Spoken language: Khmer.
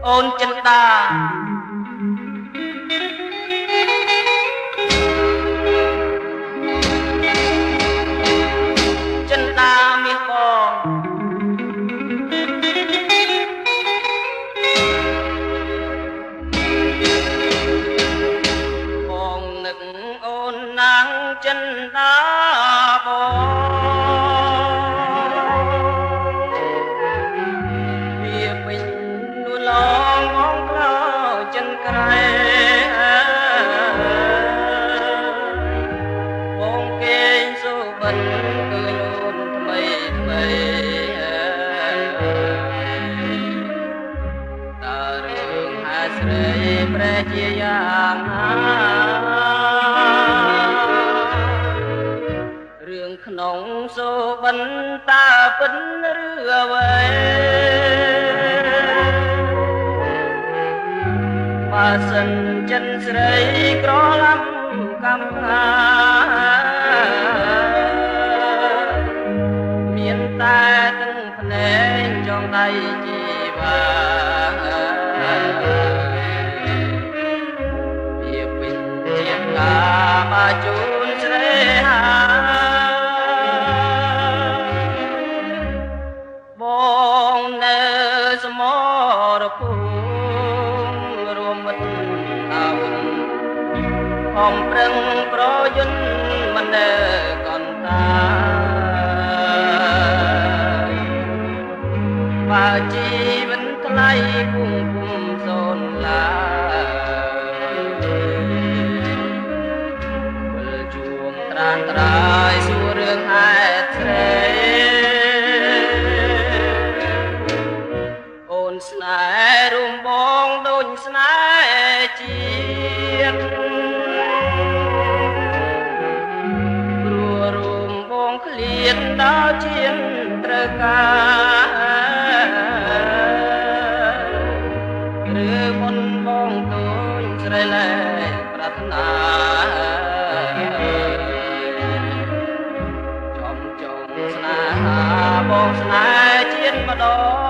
អូនចិនដាចិនដាមាសបងនឹកអូនណាងចិនដាបងគេសូបិនឃើញអូនថ្មីថ្មីតើរឿងហេតុស្រីប្រែជាយ៉ាងណារឿងក្នុងសូបិនតើពិតឬអ្វីបើសិនចិនស្រីក្រឡាំកំណាមានតែទាំងភ្នែកចងដៃជីវាវាពេញជាការមកជូនស្រីហាបងនៅសមរភូមិរួមមិត្តអំប្រឹងប្រយ័ត្នមិននៅកន្តាបើជីវិតថ្លៃពុំសូនឡាវិលជួងត្រានត្រាយសួររឿងហេតុស្រីអូនស្នេហ៍រួមបងដូចស្នេហ៍ជាតិឃ្លានដល់ជាត្រូវការឬមុនបងទូនស្រីលែងប្រាថ្នាចំចងស្នេហាបងស្នេហ៍ជាតិម្ដង